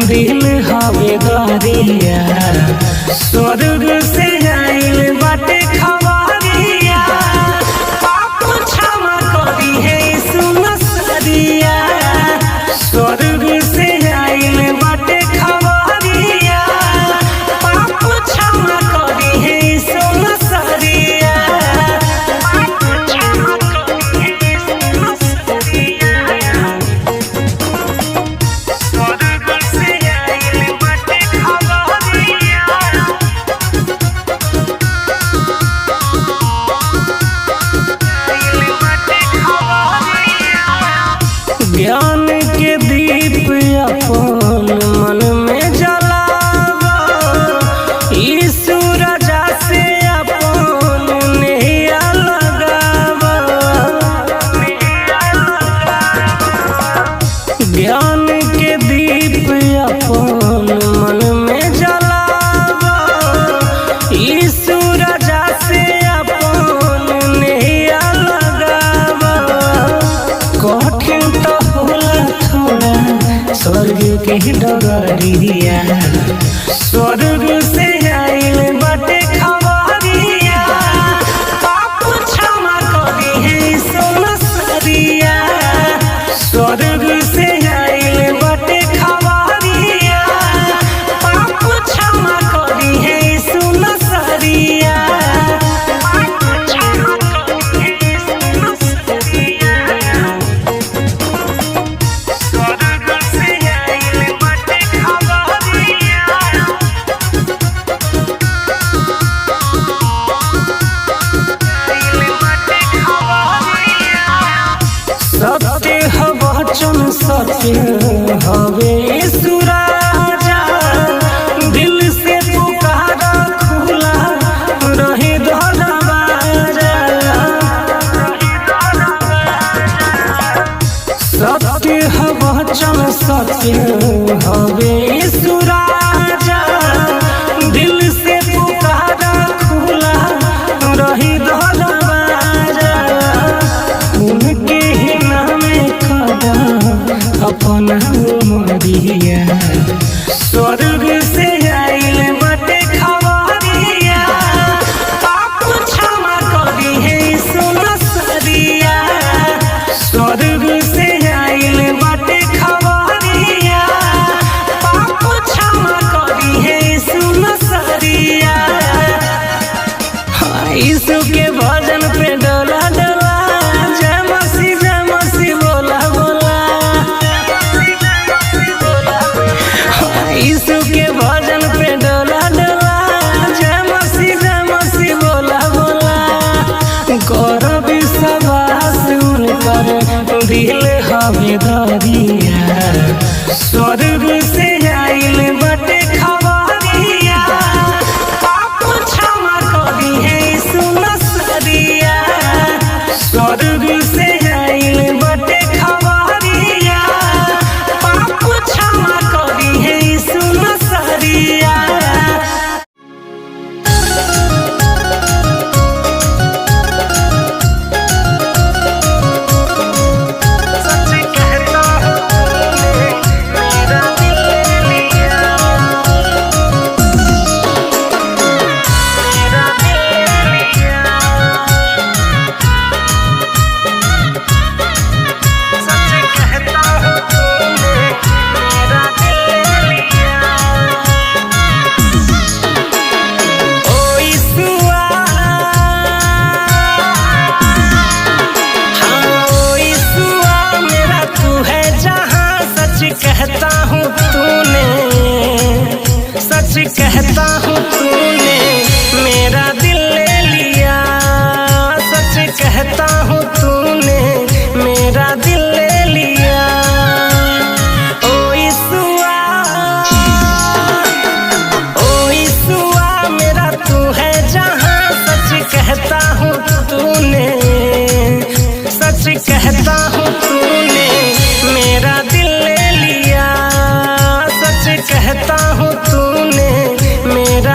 दिल हवे गरिया स्वर्ग से आइल बाटे खबरिया पाप क्षमा करी है सुनसरिया स्वर्ग से आइल बाटे खबरिया पाप क्षमा करी है सुनसरिया पाप क्षमा करी है सुनसरिया स्वर्ग से आइल बाटे खबरिया ज्ञान के दीप अपन मन में जलावा यीशु राजा से अपन नैया लगावा ज्ञान के दीप अपन मन में जलावा यीशु राजा से अपन नैया लगावा कठिन तो होला थोड़ा स्वर्ग के डगरिया स्वर्ग से आइल बाटे खबरिया पाप क्षमा करी है सुनसरिया स्वर्ग से आइल बाटे खबरिया पाप क्षमा करी है सुनसरिया पाप क्षमा करी है सुनसरिया स्वर्ग से आइल बाटे खबरिया आइल बाटे खबरिया सत्य ह वचन सत्य हवे यीशु राजा दिल से पुकारा खुला रहे दरवाजा सत्य ह वचन सत्य हवे यीशु राजा दिल से पुकारा खुला रही दरवाजा उनके ही नाम खड़ा अपना उमरिया स्वर्ग से आइल बाटे खबरिया पाप क्षमा करी है सुनसरिया स्वर्ग से आइल बाटे खबरिया पाप क्षमा करी है सुनसरिया यीशु के भजन पे डोला डोला जय मसीह बोला बोला यीशु के भजन पे डोला डोला जय मसीह बोला बोला कर विश्वास उनकर दिल हवे गरिया स्वर्ग से आइल बाटे खबरिया पाप क्षमा करी है सुनसरिया स्वर्ग से आइल बाटे खबरिया पाप क्षमा करी है सुनसरिया सच कहता हूँ तूने मेरा दिल ले लिया मेरा दिल ले लिया सच कहता हूँ तूने मेरा दिल ले लिया ओ ईसुआ हाँ ओ ईसुआ मेरा तू है जहाँ सच कहता हूँ तूने सच कहता हूँ तूने मेरा दिल ले लिया सच कहता हूँ तूने मेरा दिल ले लिया ओ ईसुआ मेरा तू है जहाँ सच कहता हूँ तूने सच कहता हूँ तूने मेरा दिल ले लिया सच कहता हूँ तूने मेरा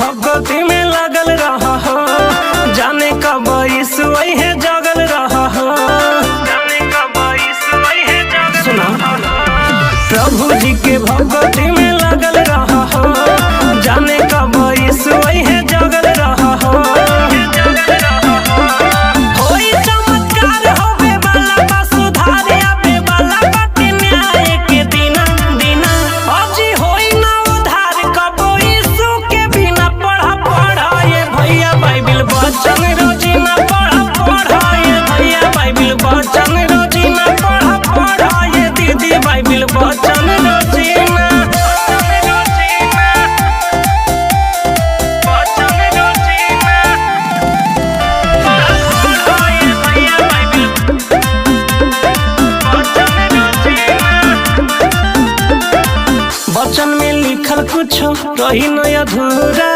भगवती में लगल रहा हो, जाने कब यीशु है जगल रहा हो, जाने कब यीशु है जगल। सुना प्रभु जी के भगवती में लगल रहा हो, जाने कब यीशु है जगल रहा हो। होई चमत्कार होवे वाला बा, सुधार आवे वाला बाटे न्याय के दिना दिना। अजी होई ना उधार कब यीशु के बिना। पढ़ा पढ़ा ये भैया बाइबिल वचन रोजीना, पढ़ा पढ़ा ये भैया बाइबिल वचन रोजीना, पढ़ा पढ़ा ये दीदी बाइबिल वचन रोजीना। वचन में लिखल कुछ रही न अधूरा,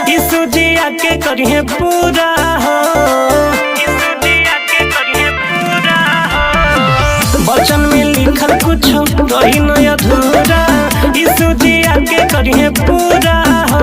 यीशु जी आके करिए पूरा हो, यीशु जी आके करिए पूरा हो। वचन में लिखल कुछ रही न अधूरा, यीशु जी आके करिए पूरा हो।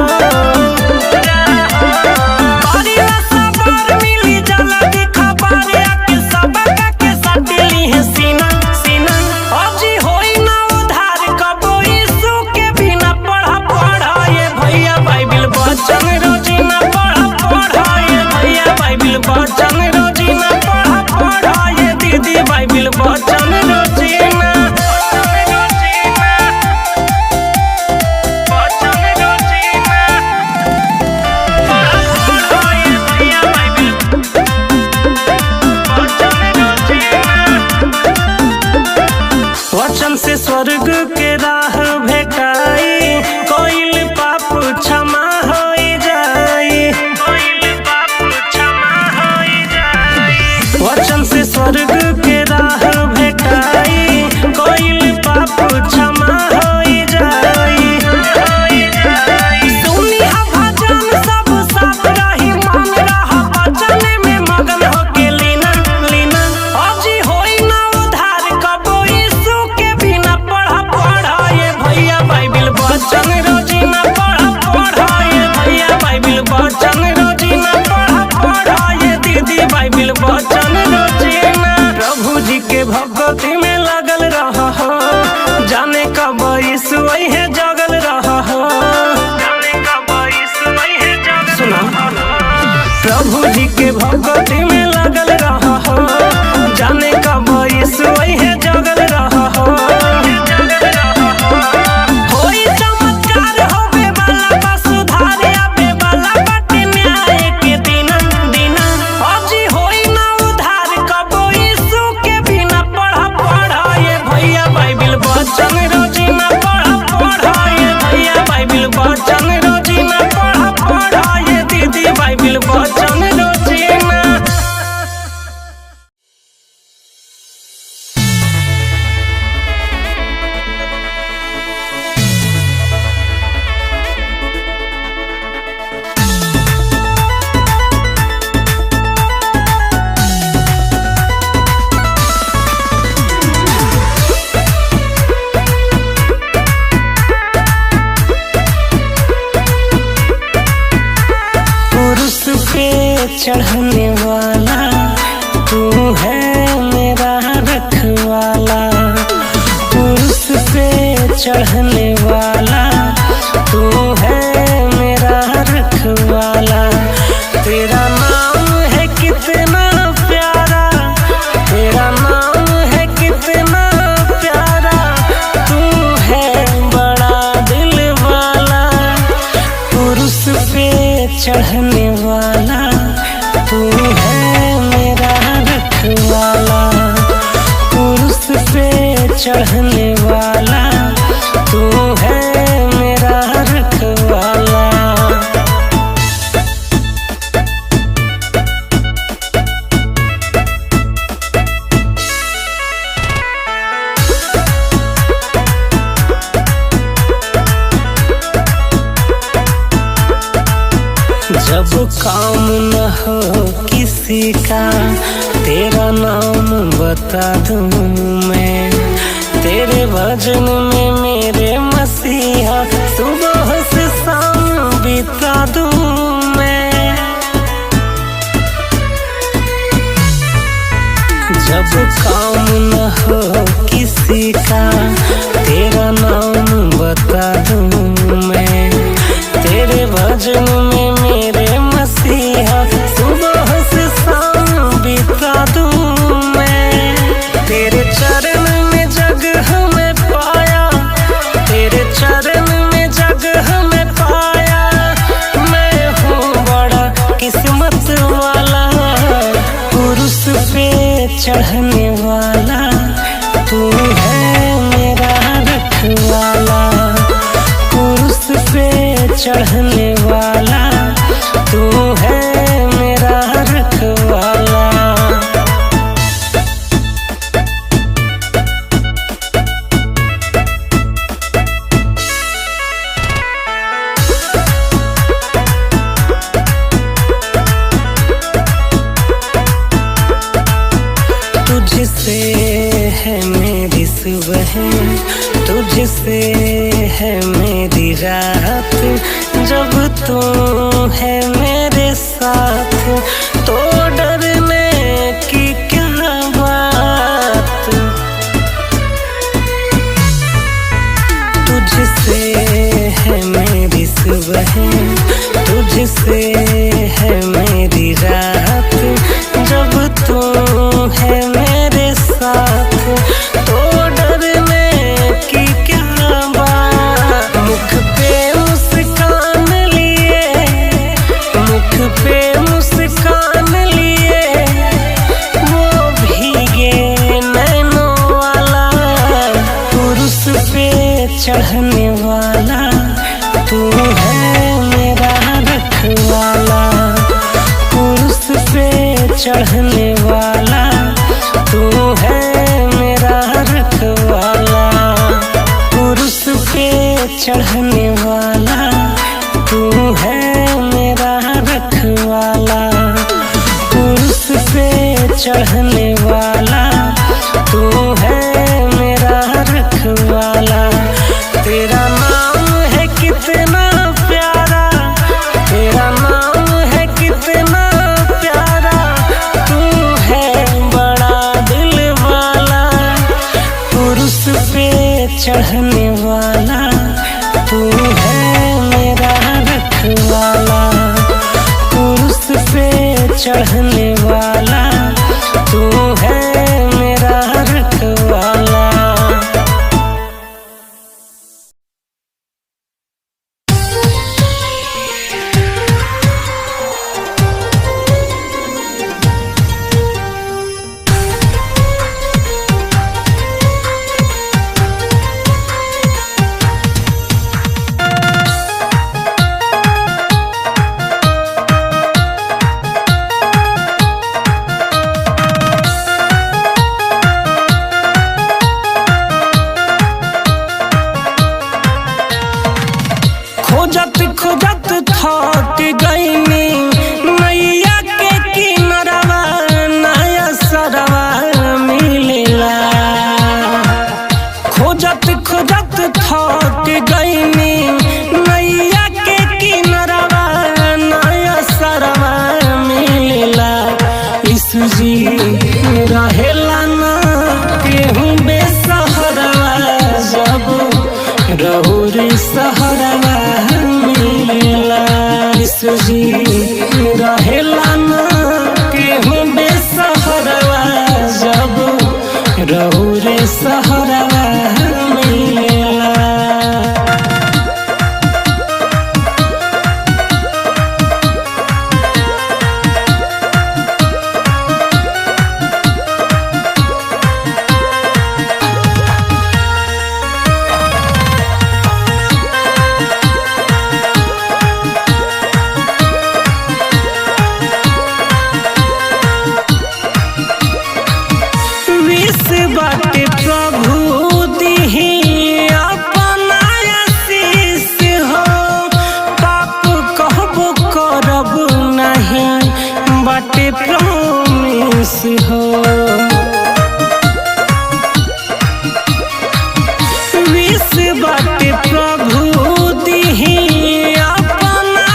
वचन से स्वर्ग के राह भेटाई, कोइल पाप क्षमा होई जाई, कोइल पाप क्षमा होई जाई। वचन से स्वर्ग के राह भेटाई, कोइल पाप क्षमा होई जाई। सुनिया भजन सब साफ रही, मन रहा वचन में मगन होके लीना लीना। अजी होई ना उधार कब यीशु के बिना। पढ़ा पढ़ा ये भैया बाइबिल वचन रोजीना, पढ़ा पढ़ा ये भैया बाइबिल वचन रोजीना, पढ़ा पढ़ा ये दीदी बाइबिल वचन रोजीना। प्रभु जी के भगवती में लगल रहा हो, जाने कब यीशु है जगल रहा हो, जाने कब यीशु है जगल। सुना प्रभु जी के भगवती में लगल रहा हो, जाने कब यीशु है जगल रहा हो। होई चमत्कार होवे वाला बा, सुधार आवे वाला बाटे न्याय के दिना दिना। अजी होई ना उधार कब यीशु के बिना। पढ़ा पढ़ा ये भैया बाइबिल वचन रोजीना, पढ़ा पढ़ा ये भैया बाइबिल वचन रोजीना, पढ़ा पढ़ा ये दीदी बाइबिल वचन रोजीना। पुरुष पे चढ़ने वाला तू है मेरा रखवाला, पुरुष पे चढ़ने वाला तू है मेरा रखवाला। तेरा नाम है कितना प्यारा, तेरा नाम है कितना प्यारा, तू है बड़ा दिल वाला। पुरुष पे चढ़ने वाला तू है मेरा रखवाला, पुरुष पे चढ़ने वाला तू है मेरा रखवाला। जब काम न हो किसी का, तेरा नाम बता दूं मैं। भजन में मेरे मसीहा सुबह से शाम भी बिता दूं मैं। जब काम न हो किसी का तेरा नाम बता दूं मैं। तेरे भजन में मेरे मसीहा सुबह से शाम बिता दूं मैं। तेरे चरण में जगह में पाया, तेरे चरण में जगह में पाया। मैं हूँ बड़ा किस्मत वाला, पुरुष पे चढ़ने वाला तू है मेरा रखवाला। पुरुष पे चढ़ने वाला तू है मेरा रखवाला। तुझसे है मेरी सुबह, तुझसे है मेरी रात। जब तू है मेरे साथ तो डरने की क्या बात। तुझसे है मेरी सुबह, तुझसे है मेरी रात। जब तू है मेरे साथ तो डरने की क्या बात। मुख पे मुस्कान लिए, मुख पे मुस्कान लिए, वो भीगे नैनों वाला। पुरुष पे चढ़ने वाला तू है मेरा रखवाला। पुरुष पे चढ़ने वाला तू है मेरा रखवाला। पुरुष पे चढ़ने वाला तू है मेरा रखवाला। पुरुष पे चढ़ने वाला तू है मेरा रखवाला। तेरा नाम है कितना प्यारा, तेरा नाम है कितना प्यारा। तू है बड़ा दिल वाला, पुरुष पे चढ़ने वाला तू है मेरा रखवाला। पुरुष पे चढ़ने वाला तू है मेरा रखवाला। खोजत खोजत थक गईनी नैया के किनरवा, नया सरवा मिलेला। खोजत खोजत थक गईनी नैया के किनरवा, नया सरवा मिलेला। यीशु जी रहेला ना केहू बेसहारा, जब रहुरी सहरवा मिलेला। यीशु जी रहेला ना केहू बेसहारा, जब रहुरी सहरवा मिलेला। बाटे प्रभु दिही अपना आशीष हो। पाप कहबो करब नहीं, बाटे प्रॉमिस हो। विष बाटे प्रभु दिही अपना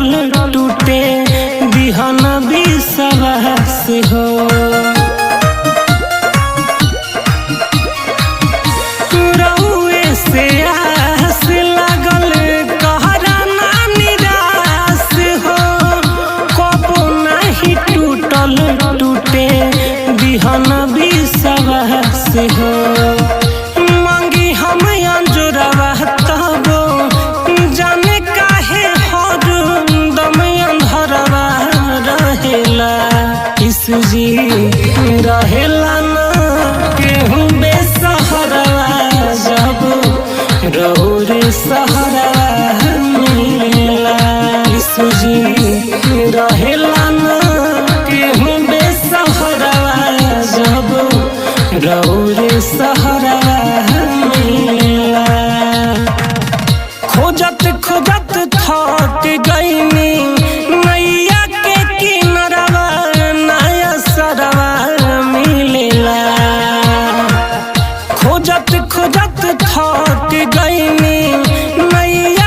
टूटल टूटे बिहन विश्वास हो। रउए से आस लागल कहरा ना निराश हो। कबो नहीं टूटल टूटे बिहन विश्वास हो। मांगी हम अंजुरवा तबो जाने काहे हर दम अंधरवा रहेला। इस जी रहेला ना केहू बेसहरवा जब रौरे सहरवा मिलेला। इस जी रहेला ना केहू बेसहरवा जब रौरे सहरवा मिलेला। खोजत खोजत थक गईनी नैया के किनरवा नया सरवा मिलेला। खोजत खोजत थक गईनी नैया